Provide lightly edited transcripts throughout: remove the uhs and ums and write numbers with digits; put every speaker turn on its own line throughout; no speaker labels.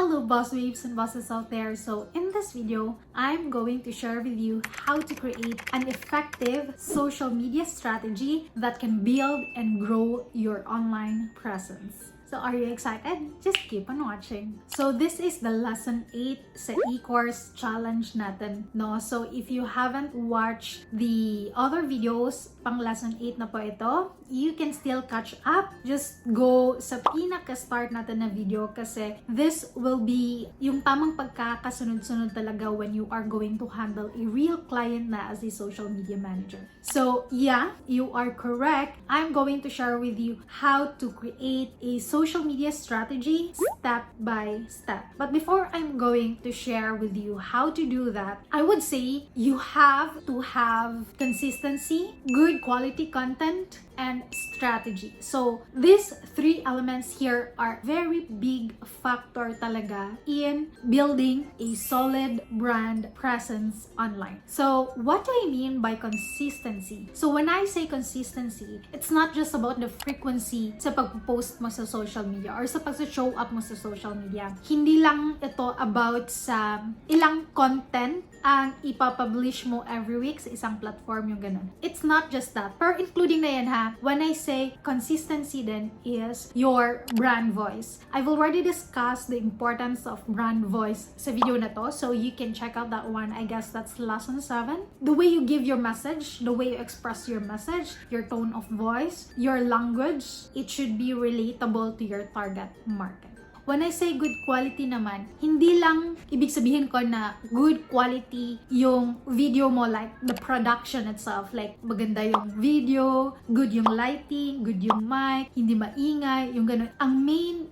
Hello boss babes and bosses out there. So in this video, I'm going to share with you how to create an effective social media strategy that can build and grow your online presence. So are you excited? Just keep on watching. So this is the lesson 8 sa e-course challenge natin, no? So if you haven't watched the other videos, pang lesson 8 na po ito, you can still catch up. Just go sa pinaka-start natin na video kasi this will be yung tamang pagkakasunod-sunod talaga when you are going to handle a real client na as a social media manager. So yeah, you are correct. I'm going to share with you how to create a social media strategy step by step. But before I'm going to share with you how to do that, I would say you have to have consistency, good quality content, and strategy. So these three elements here are very big factor talaga in building a solid brand presence online. So what do I mean by consistency? So when I say consistency, it's not just about the frequency sa pag-post mo sa social media or sa pag-show up mo sa social media. Hindi lang ito about sa ilang content ang ipapublish mo every week sa isang platform, yung ganun. It's not just that. Pero including na yan ha, when I say consistency then is your brand voice. I've already discussed the importance of brand voice sa video na to, so you can check out that one. I guess that's lesson 7. The way you give your message, the way you express your message, your tone of voice, your language, it should be relatable to your target market. When I say good quality naman, hindi lang ibig sabihin ko na good quality yung video mo, like the production itself, like maganda yung video, good yung lighting, good yung mic, hindi maingay, yung ganun. Ang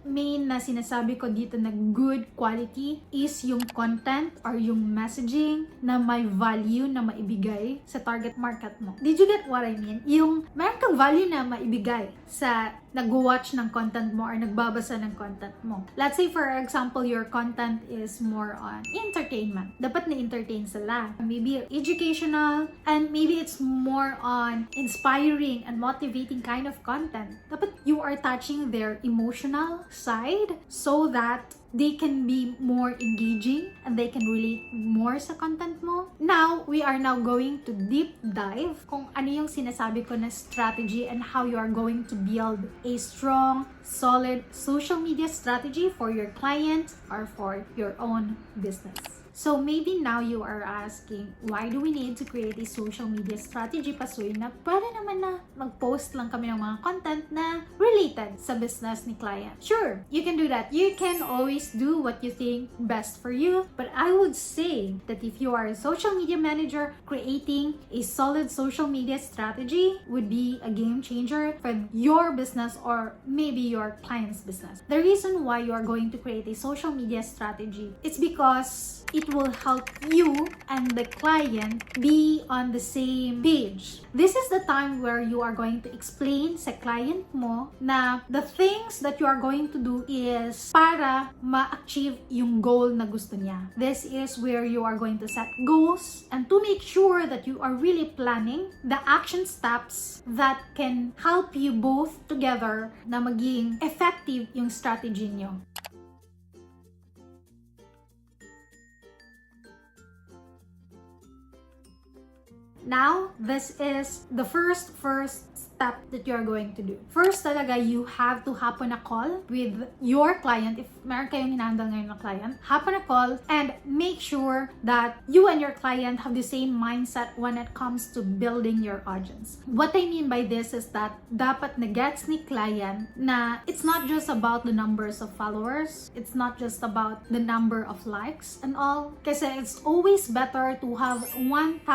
main na sinasabi ko dito na good quality is yung content or yung messaging na may value na maibigay sa target market mo. Did you get what I mean? Yung meron kang value na maibigay sa nag-watch ng content mo or nagbabasa ng content mo. Let's say for example, your content is more on entertainment. Dapat na-entertain sila. Maybe educational and maybe it's more on inspiring and motivating kind of content. Dapat you are touching their emotional side so that they can be more engaging and they can relate more sa content mo. Now, we are now going to deep dive kung ano yung sinasabi ko na strategy and how you are going to build a strong, solid social media strategy for your client or for your own business. So maybe now you are asking, why do we need to create a social media strategy? Pasuyin na, pwede naman na mag-post lang kami ng mga content na related sa business ni client. Sure, you can do that. You can always do what you think best for you. But I would say that if you are a social media manager, creating a solid social media strategy would be a game changer for your business or maybe your client's business. The reason why you are going to create a social media strategy is because it will help you and the client be on the same page. This is the time where you are going to explain sa client mo na the things that you are going to do is para ma-achieve yung goal na gusto niya. This is where you are going to set goals and to make sure that you are really planning the action steps that can help you both together na maging effective yung strategy niyo. Now, this is the first step that you're going to do. First talaga, you have to hop on a call with your client. If meron kayong hinandal ngayon na client, hop on a call and make sure that you and your client have the same mindset when it comes to building your audience. What I mean by this is that dapat na-gets ni client na it's not just about the numbers of followers, it's not just about the number of likes and all. Kasi it's always better to have 1,000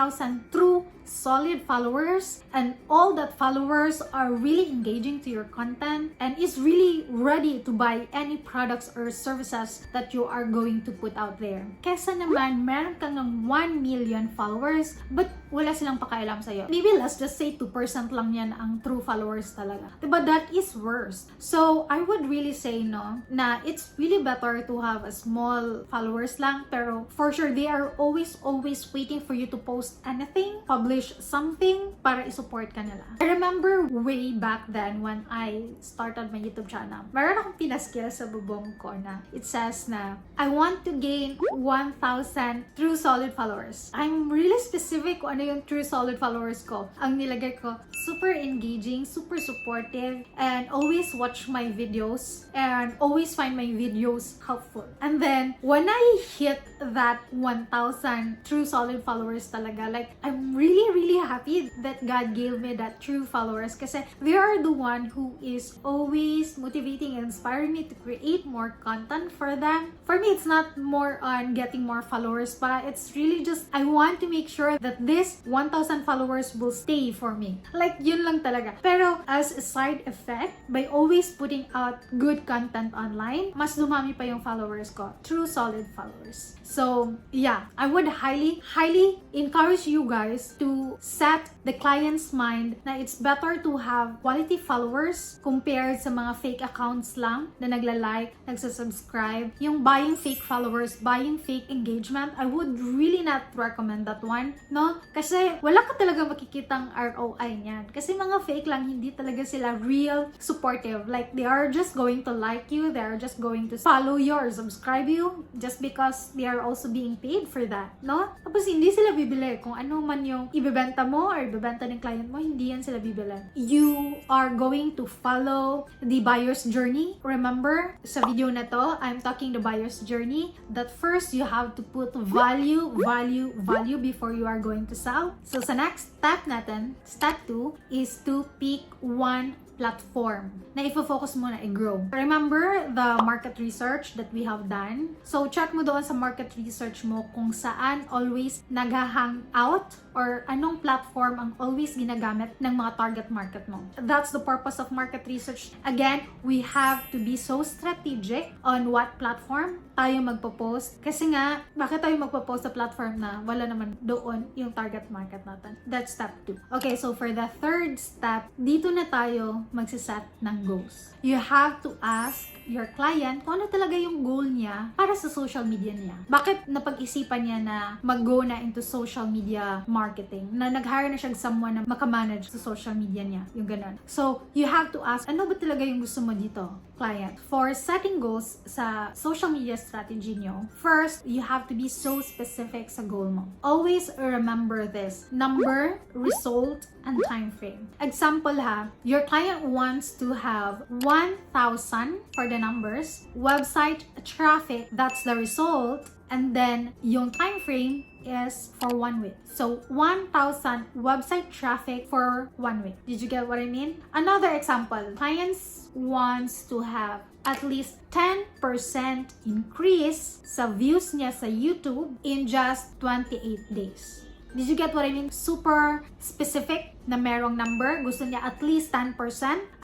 true solid followers and all that followers are really engaging to your content and is really ready to buy any products or services that you are going to put out there. Kesa naman meron kang ng 1 million followers but wala silang pakialam sa'yo. Maybe let's just say 2% lang yan ang true followers talaga. But that is worse. So I would really say no, na it's really better to have a small followers lang pero for sure they are always waiting for you to post anything, publish publish something para isupport ka nila. I remember way back then when I started my YouTube channel, meron akong pinaskill sa bubong ko na it says na I want to gain 1,000 true solid followers. I'm really specific kung ano yung true solid followers ko. Ang nilagay ko, super engaging, super supportive, and always watch my videos and always find my videos helpful. And then when I hit that 1,000 true solid followers talaga, like I'm really happy that God gave me that true followers kasi they are the one who is always motivating and inspiring me to create more content for them. For me, it's not more on getting more followers, but it's really just I want to make sure that this 1,000 followers will stay for me. Like yun lang talaga. Pero as a side effect, by always putting out good content online, mas dumami pa yung followers ko. True solid followers. So yeah, I would highly encourage you guys to set the client's mind na it's better to have quality followers compared sa mga fake accounts lang na nagla-like, nagsasubscribe. Yung buying fake followers, buying fake engagement, I would really not recommend that one, no? Kasi wala ka talaga makikitang ROI niyan. Kasi mga fake lang, hindi talaga sila real supportive. Like, they are just going to like you, they are just going to follow you or subscribe you just because they are also being paid for that, no? Tapos hindi sila bibili kung ano man yung ibebenta mo or ibebenta ng client mo, hindi yan sila bibili. You are going to follow the buyer's journey. Remember, sa video na to, I'm talking the buyer's journey, that first you have to put value before you are going to sell. So sa next step natin, step 2 is to pick one platform na ifo-focus mo na i-grow. Remember the market research that we have done? So, check mo doon sa market research mo kung saan always nag-hang out or anong platform ang always ginagamit ng mga target market mo. That's the purpose of market research. Again, we have to be so strategic on what platform tayo magpo-post. Kasi nga, bakit tayo magpo-post sa platform na wala naman doon yung target market natin? That's step 2. Okay, so for the third step, dito na tayo magsiset ng goals. You have to ask your client kung ano talaga yung goal niya para sa social media niya. Bakit napag-isipan niya na mag-go na into social media marketing? Na nag-hire na siya someone na makamanage sa social media niya. Yung ganun. So, you have to ask, ano ba talaga yung gusto mo dito, client? For setting goals sa social media strategy niyo, first, you have to be so specific sa goal mo. Always remember this. Number, result, and time frame. Example ha, your client wants to have 1,000 for the numbers, website traffic, that's the result, and then yung time frame is for 1 week. So 1,000 website traffic for 1 week. Did you get what I mean? Another example, clients wants to have at least 10% increase sa views niya sa YouTube in just 28 days. Did you get what I mean? Super specific na merong number. Gusto niya at least 10%.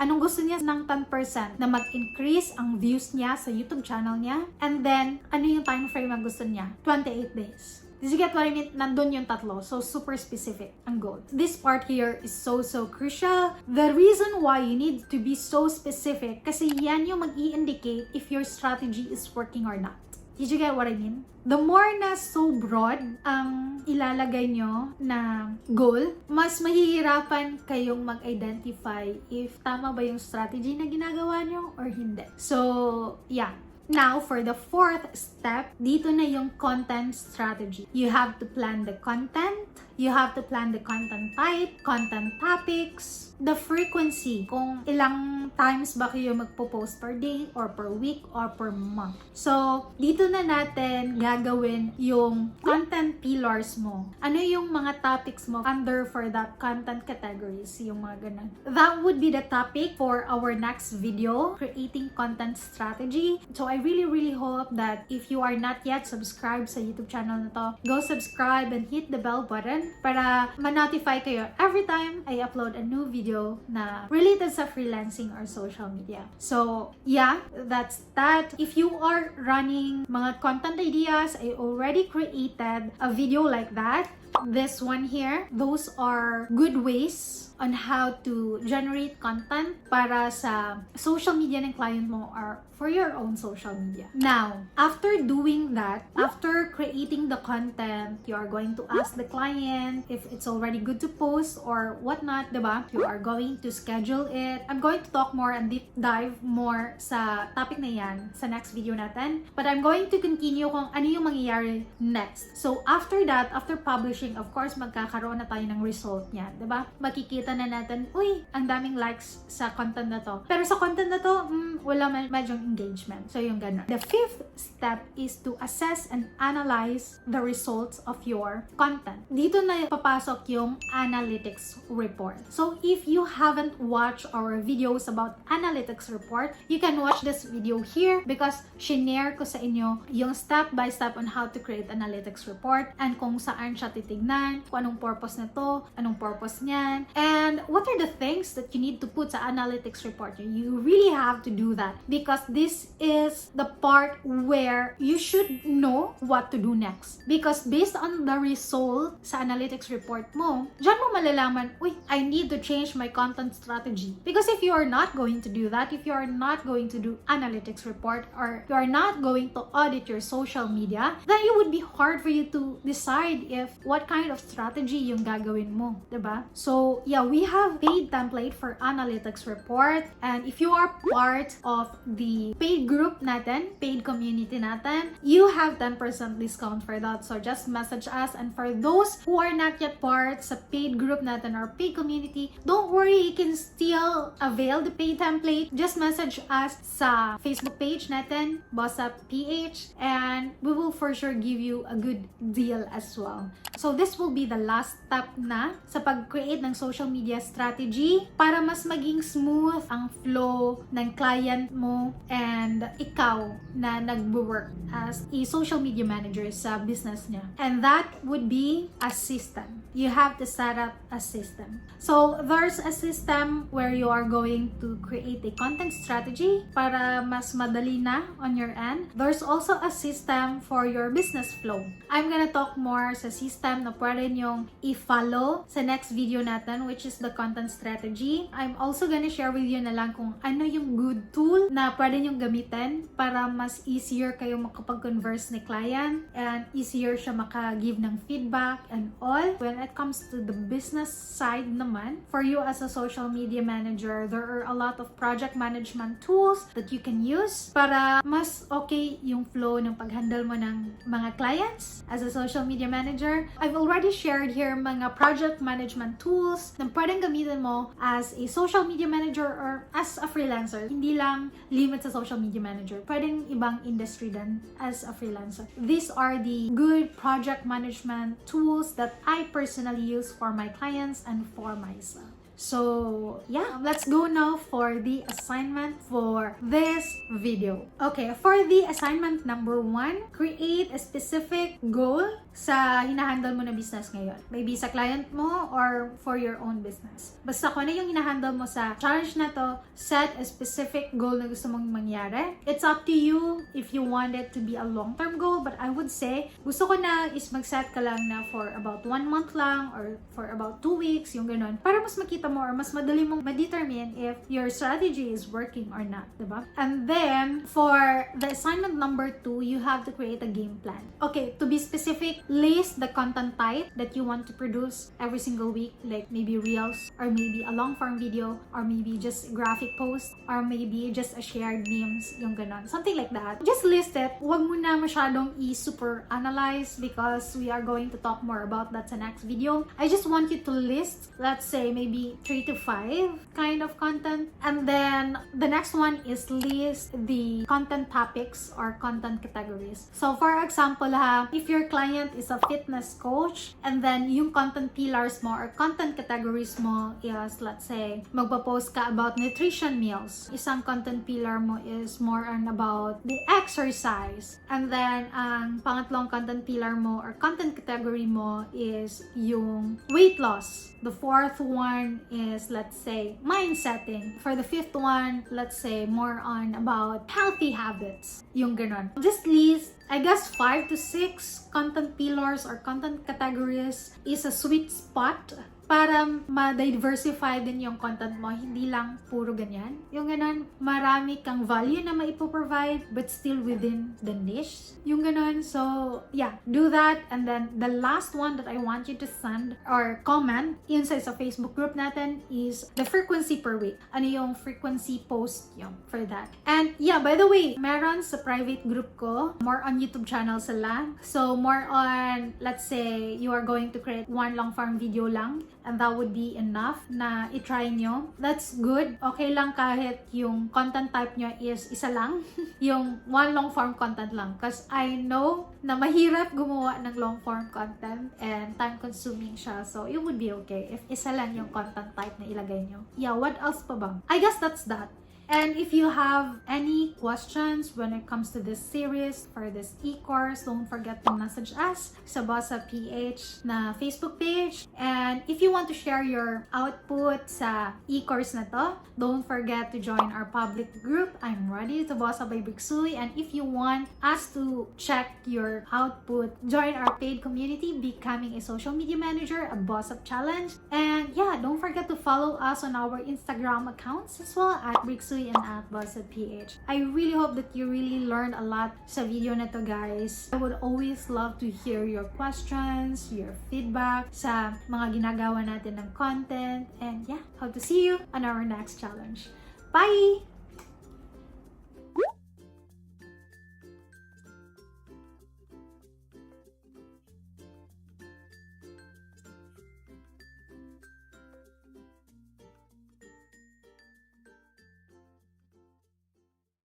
Anong gusto niya ng 10%? Na mag-increase ang views niya sa YouTube channel niya. And then, ano yung time frame na gusto niya? 28 days. Did you get what I mean? Nandun yung tatlo. So, super specific ang goal. This part here is so crucial. The reason why you need to be so specific, kasi yan yung mag-i-indicate if your strategy is working or not. Did you get what I mean? The more na so broad ang ilalagay nyo na goal, mas mahihirapan kayong mag-identify if tama ba yung strategy na ginagawa nyo or hindi. So, yeah. Now, for the fourth step, dito na yung content strategy. You have to plan the content. You have to plan the content type, content topics, the frequency, kung ilang times ba kayo magpo-post per day or per week or per month. So, dito na natin gagawin yung content pillars mo. Ano yung mga topics mo under for that content categories, yung mga ganun. That would be the topic for our next video, creating content strategy. So, I really hope that if you are not yet subscribed sa YouTube channel na to, go subscribe and hit the bell button para ma-notify kayo every time I upload a new video na related sa freelancing or social media. So, yeah, that's that. If you are running mga content ideas, I already created a video like that this one here, those are good ways on how to generate content para sa social media ng client mo or for your own social media. Now, after doing that, after creating the content, you are going to ask the client if it's already good to post or whatnot, diba? You are going to schedule it. I'm going to talk more and deep dive more sa topic na yan sa next video natin. But I'm going to continue kung ano yung mangyayari next. So, after that, after publishing, of course, magkakaroon na tayo ng result niyan, diba? Makikita na natin, uy, ang daming likes sa content na to. Pero sa content na to, wala madyong engagement. So, yung ganun. The fifth step is to assess and analyze the results of your content. Dito na papasok yung analytics report. So, if you haven't watched our videos about analytics report, you can watch this video here because shinare ko sa inyo yung step-by-step on how to create analytics report and kung saan siya titignan, kung anong purpose na to, anong purpose niyan, and what are the things that you need to put sa analytics report. You really have to do that because this is the part where you should know what to do next. Because based on the result sa analytics report mo, dyan mo malalaman, uy, I need to change my content strategy. Because if you are not going to do that, if you are not going to do analytics report, or you are not going to audit your social media, then it would be hard for you to decide if what kind of strategy yung gagawin mo, diba? So, yeah, we have paid template for analytics report, and if you are part of the paid group natin, paid community natin, you have 10% discount for that. So just message us, and for those who are not yet part sa paid group natin or paid community, don't worry, you can still avail the paid template. Just message us sa Facebook page natin, BossedUp PH, and we will for sure give you a good deal as well. So this will be the last step na sa pag-create ng social media strategy para mas maging smooth ang flow ng client mo and ikaw na nagwo-work as a social media manager sa business niya. And that would be a system. You have to set up a system. So there's a system where you are going to create a content strategy para mas madali na on your end. There's also a system for your business flow. I'm gonna talk more sa system na pwede nyong i-follow sa next video natin, which is the content strategy. I'm also gonna share with you na lang kung ano yung good tool na pwede nyong gamitin para mas easier kayo makapag-converse ni client and easier siya maka-give ng feedback and all. When it comes to the business side naman, for you as a social media manager, there are a lot of project management tools that you can use para mas okay yung flow ng pag-handle mo ng mga clients as a social media manager. I've already shared here mga project management tools na pwedeng gamitin mo as a social media manager or as a freelancer. Hindi lang limit sa social media manager. Pwedeng ibang industry din as a freelancer. These are the good project management tools that I personally use for my clients and for myself. So, yeah, let's go now for the assignment for this video. Okay, for the assignment number 1, create a specific goal sa hinahandle mo na business ngayon. Maybe sa client mo or for your own business. Basta kung ano yung hinahandle mo sa challenge na to, set a specific goal na gusto mong mangyari. It's up to you if you want it to be a long-term goal, but I would say, gusto ko na is mag-set ka lang na for about 1 month lang or for about 2 weeks, yung ganun. Para mas makita mo or mas madali mong ma-determine if your strategy is working or not, diba? And then, for the assignment number 2, you have to create a game plan. Okay, to be specific, list the content type that you want to produce every single week, like maybe reels, or maybe a long-form video, or maybe just graphic post, or maybe just a shared memes, yung ganon. Something like that. Just list it. Huwag mo na masyadong i-super analyze because we are going to talk more about that sa next video. I just want you to list, let's say, maybe 3 to 5 kind of content. And then, the next one is list the content topics or content categories. So, for example, if your client is a fitness coach, and then yung content pillars mo or content categories mo is, let's say, magpo-post ka about nutrition meals. Isang content pillar mo is more on about the exercise. And then, ang pangatlong content pillar mo or content category mo is yung weight loss. The fourth one is, let's say, mindsetting. For the fifth one, let's say, more on about healthy habits. Yung ganon. Just list I guess 5 to 6 content pillars or content categories is a sweet spot para ma-diversify din yung content mo, hindi lang puro ganyan. Yung ganon, marami kang value na maipoprovide but still within the niche. Yung ganon, so yeah, do that. And then the last one that I want you to send or comment inside sa Facebook group natin is the frequency per week. Ano yung frequency post yung for that. And yeah, by the way, meron sa private group ko, more on YouTube channel sila. So more on, let's say, you are going to create one long form video lang, and that would be enough na i-try nyo. That's good. Okay lang kahit yung content type nyo is isa lang. Yung one long form content lang. Because I know na mahirap gumawa ng long form content and time consuming siya. So it would be okay if isa lang yung content type na ilagay nyo. Yeah, what else pa ba? I guess that's that. And if you have any questions when it comes to this series for this e-course, don't forget to message us sa BossedUp PH na Facebook page. And if you want to share your output sa e-course na to, don't forget to join our public group. I'm ready to BossedUp by Bigsui. And if you want us to check your output, join our paid community, Becoming a Social Media Manager, a BossedUp Challenge. And yeah, don't forget to follow us on our Instagram accounts as well at Bigsui and at BossedUp PH. I really hope that you really learned a lot sa video na to, guys. I would always love to hear your questions, your feedback sa mga ginagawa natin ng content. And yeah, hope to see you on our next challenge. Bye!